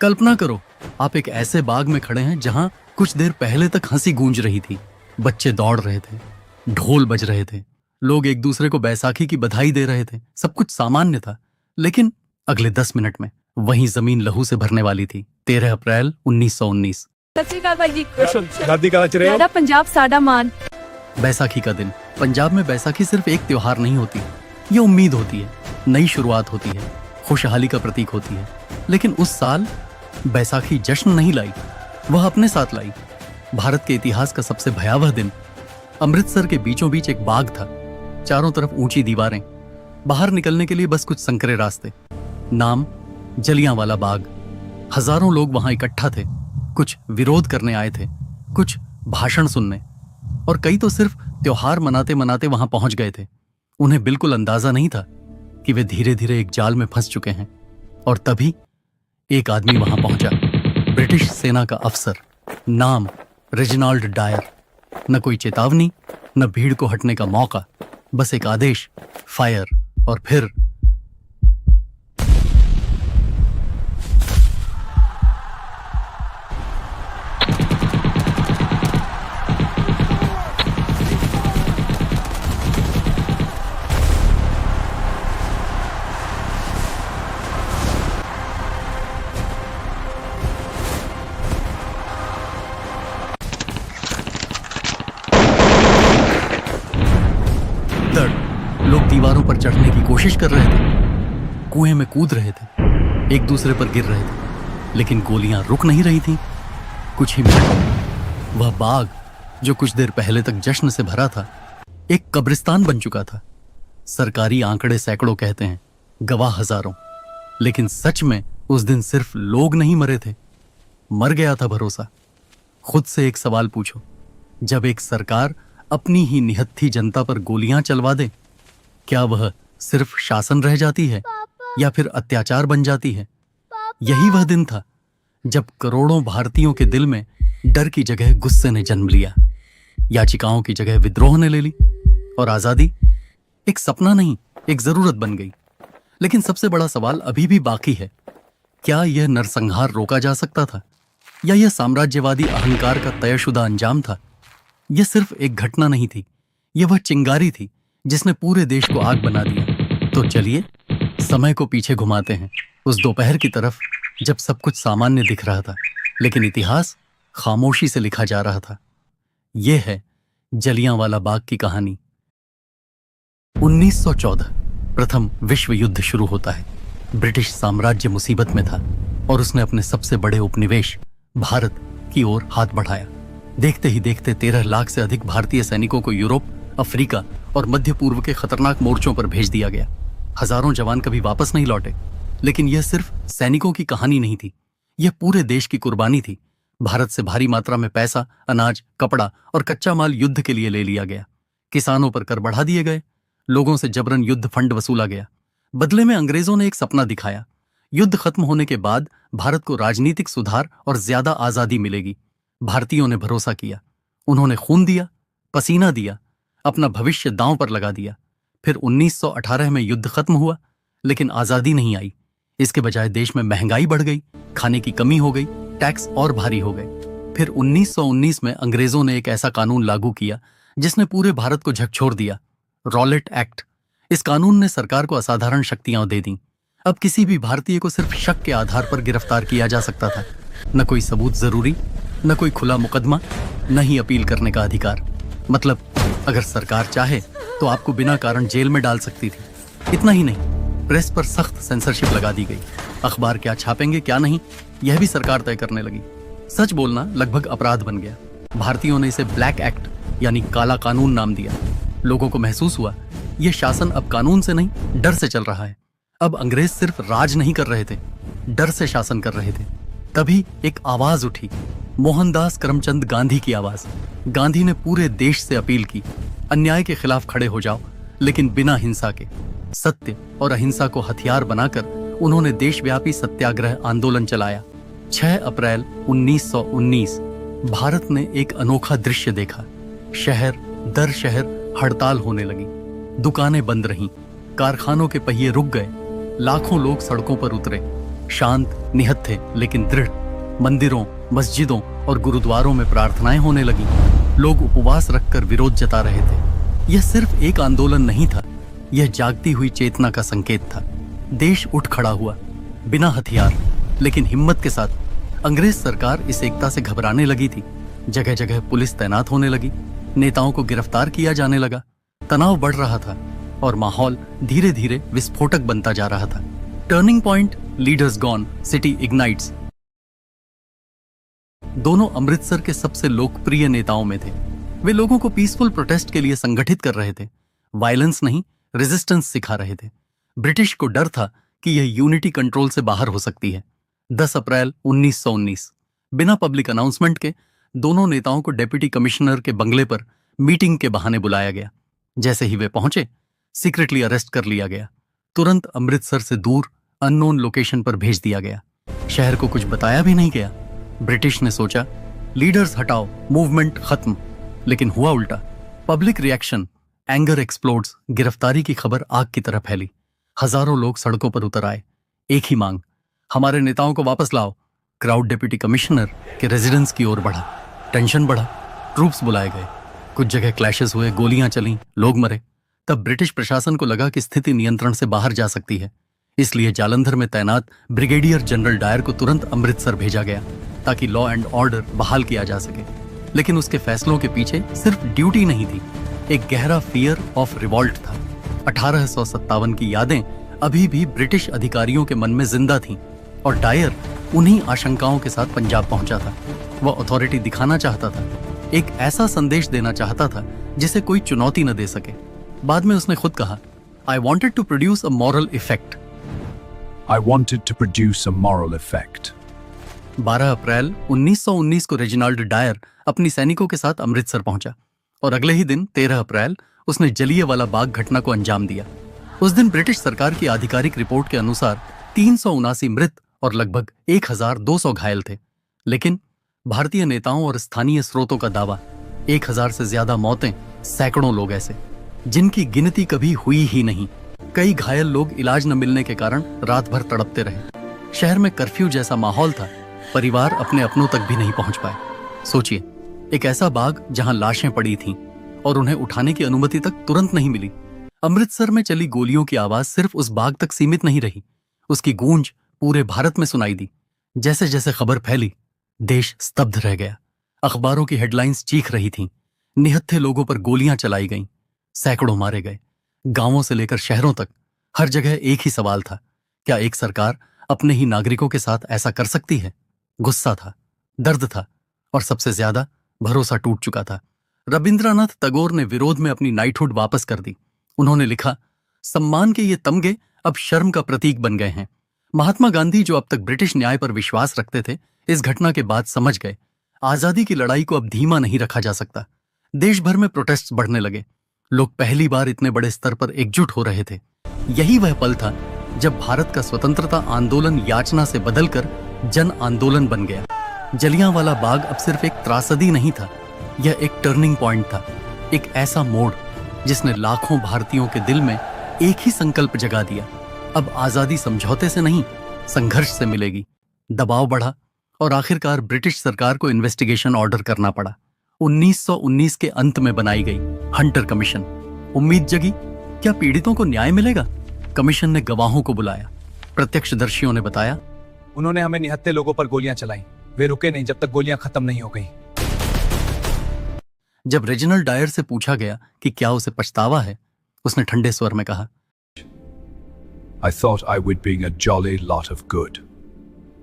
कल्पना करो, आप एक ऐसे बाग में खड़े हैं जहां कुछ देर पहले तक हंसी गूंज रही थी, बच्चे दौड़ रहे थे, ढोल बज रहे थे, लोग एक दूसरे को बैसाखी की बधाई दे रहे थे, सब कुछ सामान्य था। लेकिन अगले 10 मिनट में वहीं जमीन लहू से भरने वाली थी। 13 अप्रैल 1919। ਸਤਿ ਸ਼੍ਰੀ ਅਕਾਲ ਭਾਈ ਜੀ। दादी का चले ਸਾਡਾ ਪੰਜਾਬ ਸਾਡਾ ਮਾਨ। बैसाखी का दिन। पंजाब में बैसाखी सिर्फ एक त्योहार नहीं होती, ये उम्मीद होती है, नई शुरुआत होती है, खुशहाली का प्रतीक होती है। लेकिन उस साल बैसाखी जश्न नहीं लाई, वह अपने साथ लाई भारत के इतिहास का सबसे भयावह दिन। अमृतसर के बीचों बीच एक बाग था, चारों तरफ ऊंची दीवारें, बाहर निकलने के लिए बस कुछ संकरे रास्ते। नाम जलियांवाला बाग। हजारों लोग वहां इकट्ठा थे, कुछ विरोध करने आए थे, कुछ भाषण सुनने, और कई तो सिर्फ त्योहार मनाते मनाते वहां पहुंच गए थे। उन्हें बिल्कुल अंदाजा नहीं था कि वे धीरे धीरे एक जाल में फंस चुके हैं। और तभी एक आदमी वहां पहुंचा, ब्रिटिश सेना का अफसर, नाम रेजिनाल्ड डायर। न कोई चेतावनी, न भीड़ को हटने का मौका, बस एक आदेश, फायर। और फिर लोग दीवारों पर चढ़ने की कोशिश कर रहे थे, कुएं में कूद रहे थे, एक दूसरे पर गिर रहे थे, लेकिन गोलियां रुक नहीं रही थीं। कुछ ही मिनट में वह बाग, जो कुछ देर पहले तक जश्न से भरा था, एक कब्रिस्तान बन चुका था। सरकारी आंकड़े सैकड़ों कहते हैं, गवाह हजारों। लेकिन सच में उस दिन सिर्फ लोग नहीं मरे थे, मर गया था भरोसा। खुद से एक सवाल पूछो, जब एक सरकार अपनी ही निहत्थी जनता पर गोलियां चलवा दे, क्या वह सिर्फ शासन रह जाती है या फिर अत्याचार बन जाती है? यही वह दिन था जब करोड़ों भारतीयों के दिल में डर की जगह गुस्से ने जन्म लिया, याचिकाओं की जगह विद्रोह ने ले ली, और आजादी एक सपना नहीं, एक जरूरत बन गई। लेकिन सबसे बड़ा सवाल अभी भी बाकी है, क्या यह नरसंहार रोका जा सकता था, या यह साम्राज्यवादी अहंकार का तयशुदा अंजाम था? यह सिर्फ एक घटना नहीं थी, यह वह चिंगारी थी जिसने पूरे देश को आग बना दिया। तो चलिए समय को पीछे घुमाते हैं, उस दोपहर की तरफ जब सब कुछ सामान्य दिख रहा था, लेकिन इतिहास खामोशी से लिखा जा रहा था। यह है जलियांवाला बाग की कहानी। 1914 प्रथम विश्व युद्ध शुरू होता है। ब्रिटिश साम्राज्य मुसीबत में था और उसने अपने सबसे बड़े उपनिवेश भारत की ओर हाथ बढ़ाया। देखते ही देखते 13 लाख से अधिक भारतीय सैनिकों को यूरोप, अफ्रीका और मध्य पूर्व के खतरनाक मोर्चों पर भेज दिया गया। हजारों जवान कभी वापस नहीं लौटे। लेकिन यह सिर्फ सैनिकों की कहानी नहीं थी, यह पूरे देश की कुर्बानी थी। भारत से भारी मात्रा में पैसा, अनाज, कपड़ा और कच्चा माल युद्ध के लिए ले लिया गया। किसानों पर कर बढ़ा दिए गए, लोगों से जबरन युद्ध फंड वसूला गया। बदले में अंग्रेजों ने एक सपना दिखाया, युद्ध खत्म होने के बाद भारत को राजनीतिक सुधार और ज्यादा आजादी मिलेगी। भारतीयों ने भरोसा किया, उन्होंने खून दिया, पसीना दिया, अपना भविष्य दांव पर लगा दिया। फिर 1918 में युद्ध खत्म हुआ, लेकिन आजादी नहीं आई। इसके बजाय देश में महंगाई बढ़ गई, खाने की कमी हो गई, टैक्स और भारी हो गए। फिर 1919 में अंग्रेजों ने एक ऐसा कानून लागू किया जिसने पूरे भारत को झकझोर दिया, रॉलेट एक्ट। इस कानून ने सरकार को असाधारण शक्तियां दे दी। अब किसी भी भारतीय को सिर्फ शक के आधार पर गिरफ्तार किया जा सकता था। न कोई सबूत जरूरी, न कोई खुला मुकदमा, न ही अपील करने का अधिकार। मतलब अगर सरकार चाहे तो आपको बिना कारण जेल में डाल सकती थी। इतना ही नहीं, प्रेस पर सख्त सेंसरशिप लगा दी गई। अखबार क्या छापेंगे क्या नहीं, यह भी सरकार तय करने लगी। सच बोलना लगभग अपराध बन गया। भारतीयों ने इसे ब्लैक एक्ट यानी काला कानून नाम दिया। लोगों को महसूस हुआ यह शासन अब कानून से नहीं, डर से चल रहा है। अब अंग्रेज सिर्फ राज नहीं कर रहे थे, डर से शासन कर रहे थे। तभी एक आवाज उठी, मोहनदास करमचंद गांधी की आवाज। गांधी ने पूरे देश से अपील की, अन्याय के खिलाफ खड़े हो जाओ, लेकिन बिना हिंसा के। सत्य और अहिंसा को हथियार बनाकर उन्होंने देशव्यापी सत्याग्रह आंदोलन चलाया। 6 अप्रैल 1919 भारत ने एक अनोखा दृश्य देखा। शहर दर शहर हड़ताल होने लगी, दुकानें बंद रहीं, कारखानों के पहिए रुक गए, लाखों लोग सड़कों पर उतरे। शांत निहत्थे थे लेकिन दृढ़। मंदिरों, मस्जिदों और गुरुद्वारों में प्रार्थनाएं होने लगी। लोग उपवास रखकर विरोध जता रहे थे। यह सिर्फ एक आंदोलन नहीं था, यह जागती हुई चेतना का संकेत था। देश उठ खड़ा हुआ, बिना हथियार लेकिन हिम्मत के साथ। अंग्रेज सरकार इस एकता से घबराने लगी थी। जगह जगह पुलिस तैनात होने लगी, नेताओं को गिरफ्तार किया जाने लगा। तनाव बढ़ रहा था और माहौल धीरे धीरे विस्फोटक बनता जा रहा था। Turning point, leaders gone, city ignites दोनों अमृतसर के सबसे लोकप्रिय नेताओं में थे। वे लोगों को पीसफुल प्रोटेस्ट के लिए संगठित कर रहे थे, वायलेंस नहीं रेजिस्टेंस सिखा रहे थे। ब्रिटिश को डर था कि यह यूनिटी कंट्रोल से बाहर हो सकती है। 10 अप्रैल 1919 बिना पब्लिक अनाउंसमेंट के दोनों नेताओं को डिप्टी कमिश्नर के बंगले पर मीटिंग के बहाने बुलाया गया। जैसे ही वे पहुंचे, सीक्रेटली अरेस्ट कर लिया गया। तुरंत अमृतसर से दूर अननोन लोकेशन पर भेज दिया गया। शहर को कुछ बताया भी नहीं गया। ब्रिटिश ने सोचा लीडर्स हटाओ, मूवमेंट खत्म, लेकिन हुआ उल्टा। Public reaction, anger explodes. गिरफ्तारी की खबर आग की तरह फैली। हजारों लोग सड़कों पर उतर आए। एक ही मांग, हमारे नेताओं को वापस लाओ। क्राउड डिप्टी कमिश्नर के रेजिडेंस की ओर बढ़ा। टेंशन बढ़ा, ट्रूप्स बुलाए गए। कुछ जगह क्लैशेस हुए, गोलियां चलीं, लोग मरे। तब ब्रिटिश प्रशासन को लगा कि स्थिति नियंत्रण से बाहर जा सकती है। इसलिए जालंधर में तैनात ब्रिगेडियर जनरल डायर को तुरंत अमृतसर भेजा गया ताकि लॉ एंड ऑर्डर बहाल किया जा सके। लेकिन उसके फैसलों के पीछे सिर्फ ड्यूटी नहीं थी, एक गहरा फियर ऑफ रिवॉल्ट था। 1857 की यादें अभी भी ब्रिटिश अधिकारियों के मन में जिंदा थीं और डायर उन्हीं आशंकाओं के साथ पंजाब पहुंचा था। वह अथॉरिटी दिखाना चाहता था, एक ऐसा संदेश देना चाहता था जिसे कोई चुनौती न दे सके। बाद में उसने खुद कहा, I wanted to produce a moral effect. I wanted to produce a moral effect. 12 अप्रैल 1919 को रेजिनाल्ड डायर अपनी सैनिकों के साथ अमृतसर पहुंचा और अगले ही दिन 13 अप्रैल उसने जलियांवाला बाग घटना को अंजाम दिया। उस दिन ब्रिटिश सरकार की आधिकारिक रिपोर्ट के अनुसार 379 मृत और लगभग 1200 घायल थे। लेकिन भारतीय नेताओं और स्थानीय स्रोतों का दावा, 1000 से ज्यादा मौतें, सैकड़ों लोग ऐसे जिनकी गिनती कभी हुई ही नहीं। कई घायल लोग इलाज न मिलने के कारण रात भर तड़पते रहे। शहर में कर्फ्यू जैसा माहौल था, परिवार अपने अपनों तक भी नहीं पहुंच पाए। सोचिए, एक ऐसा बाग जहां लाशें पड़ी थीं और उन्हें उठाने की अनुमति तक तुरंत नहीं मिली। अमृतसर में चली गोलियों की आवाज सिर्फ उस बाग तक सीमित नहीं रही, उसकी गूंज पूरे भारत में सुनाई दी। जैसे जैसे खबर फैली, देश स्तब्ध रह गया। अखबारों की हेडलाइंस चीख रही थीं, निहत्थे लोगों पर गोलियां चलाई गईं, सैकड़ों मारे गए। गांवों से लेकर शहरों तक हर जगह एक ही सवाल था, क्या एक सरकार अपने ही नागरिकों के साथ ऐसा कर सकती है? गुस्सा था, दर्द था और सबसे ज्यादा भरोसा टूट चुका था। रविंद्रनाथ टैगोर ने विरोध में अपनी नाइटहुड वापस कर दी। उन्होंने लिखा, सम्मान के ये तमगे अब शर्म का प्रतीक बन गए हैं। महात्मा गांधी, जो अब तक ब्रिटिश न्याय पर विश्वास रखते थे, इस घटना के बाद समझ गए आजादी की लड़ाई को अब धीमा नहीं रखा जा सकता। देश भर में प्रोटेस्ट बढ़ने लगे। लोग पहली बार इतने बड़े स्तर पर एकजुट हो रहे थे। यही वह पल था जब भारत का स्वतंत्रता आंदोलन याचना से बदलकर जन आंदोलन बन गया। जलियांवाला बाग अब सिर्फ एक त्रासदी नहीं था, यह एक टर्निंग पॉइंट था, एक ऐसा मोड़ जिसने लाखों भारतीयों के दिल में एक ही संकल्प जगा दिया, अब आजादी समझौते से नहीं, संघर्ष से मिलेगी। दबाव बढ़ा और आखिरकार ब्रिटिश सरकार को इन्वेस्टिगेशन ऑर्डर करना पड़ा। 1919 के अंत में बनाई गई हंटर कमीशन। उम्मीद जगी, क्या पीड़ितों को न्याय मिलेगा? कमीशन ने गवाहों को बुलाया। प्रत्यक्षदर्शियों ने बताया, उन्होंने हमें निहत्थे लोगों पर गोलियां चलाई, वे रुके नहीं जब तक गोलियां खत्म नहीं हो गई। जब रेजिनाल्ड डायर से पूछा गया कि क्या उसे पछतावा है, उसने ठंडे स्वर में कहा, I thought I would be a jolly lot of good.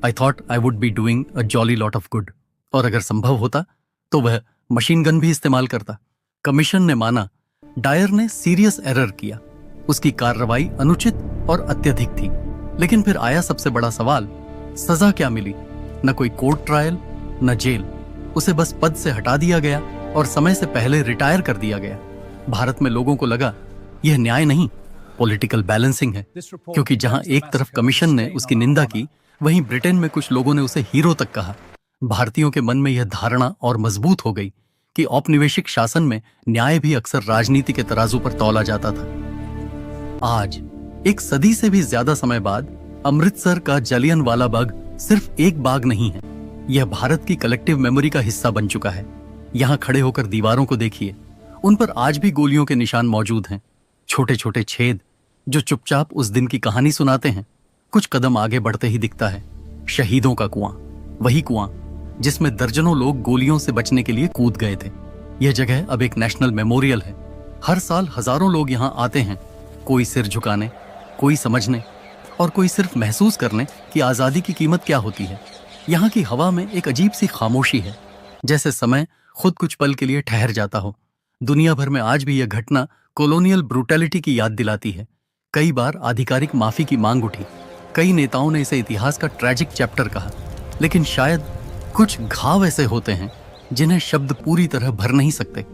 I thought I would be doing a jolly lot of good. और अगर संभव होता तो वह मशीन गन भी इस्तेमाल करता। कमीशन ने माना डायर ने सीरियस एरर किया, उसकी कार्रवाई अनुचित और अत्यधिक थी। लेकिन फिर आया सबसे बड़ा सवाल, सजा क्या मिली? न कोई कोर्ट ट्रायल, न जेल। उसे बस पद से हटा दिया गया और समय से पहले रिटायर कर दिया गया। भारत में लोगों को लगा यह न्याय नहीं, पॉलिटिकल बैलेंसिंग है, क्योंकि जहां एक तरफ कमीशन ने उसकी निंदा की, वहीं ब्रिटेन में कुछ लोगों ने उसे हीरो तक कहा। भारतीयों के मन में यह धारणा और मजबूत हो गई कि औपनिवेशिक शासन में न्याय भी अक्सर राजनीति के तराजू पर तौला जाता था। आज, एक सदी से भी ज्यादा समय बाद, अमृतसर का जलियनवाला बाग सिर्फ एक बाग नहीं है, यह भारत की कलेक्टिव मेमोरी का हिस्सा बन चुका है। यहाँ खड़े होकर दीवारों को देखिए, उन पर आज भी गोलियों के निशान मौजूद हैं, छोटे छोटे छेद जो चुपचाप उस दिन की कहानी सुनाते हैं। कुछ कदम आगे बढ़ते ही दिखता है शहीदों का कुआं, वही कुआं जिसमें दर्जनों लोग गोलियों से बचने के लिए कूद गए थे। यह जगह अब एक नेशनल मेमोरियल है। हर साल हजारों लोग यहाँ आते हैं, कोई सिर झुकाने, कोई समझने और कोई सिर्फ महसूस करने कि आजादी की कीमत क्या होती है। यहाँ की हवा में एक अजीब सी खामोशी है, जैसे समय खुद कुछ पल के लिए ठहर जाता हो। दुनिया भर में आज भी यह घटना कॉलोनियल ब्रूटैलिटी की याद दिलाती है। कई बार आधिकारिक माफी की मांग उठी, कई नेताओं ने इसे इतिहास का ट्रैजिक चैप्टर कहा, लेकिन शायद कुछ घाव ऐसे होते हैं जिन्हें शब्द पूरी तरह भर नहीं सकते।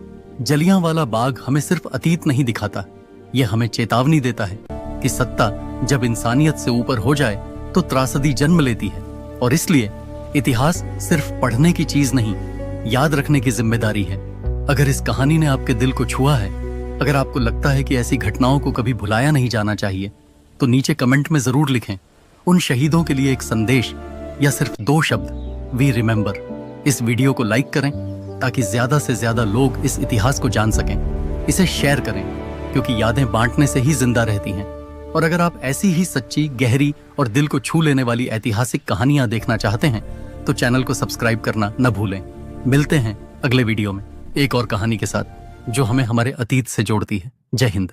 जलियांवाला बाग हमें सिर्फ अतीत नहीं दिखाता, यह हमें चेतावनी देता है कि सत्ता जब इंसानियत से ऊपर हो जाए तो त्रासदी जन्म लेती है। और इसलिए इतिहास सिर्फ पढ़ने की चीज नहीं, याद रखने की जिम्मेदारी है। अगर इस कहानी ने आपके दिल को छुआ है, अगर आपको लगता है कि ऐसी घटनाओं को कभी भुलाया नहीं जाना चाहिए, तो नीचे कमेंट में जरूर लिखें उन शहीदों के लिए एक संदेश या सिर्फ 2 शब्द, वी रिमेंबर। इस वीडियो को लाइक करें ताकि ज्यादा से ज्यादा लोग इस इतिहास को जान सकें। इसे शेयर करें क्योंकि यादें बांटने से ही जिंदा रहती हैं। और अगर आप ऐसी ही सच्ची, गहरी और दिल को छू लेने वाली ऐतिहासिक कहानियां देखना चाहते हैं तो चैनल को सब्सक्राइब करना न भूलें। मिलते हैं अगले वीडियो में एक और कहानी के साथ जो हमें हमारे अतीत से जोड़ती है। जय हिंद।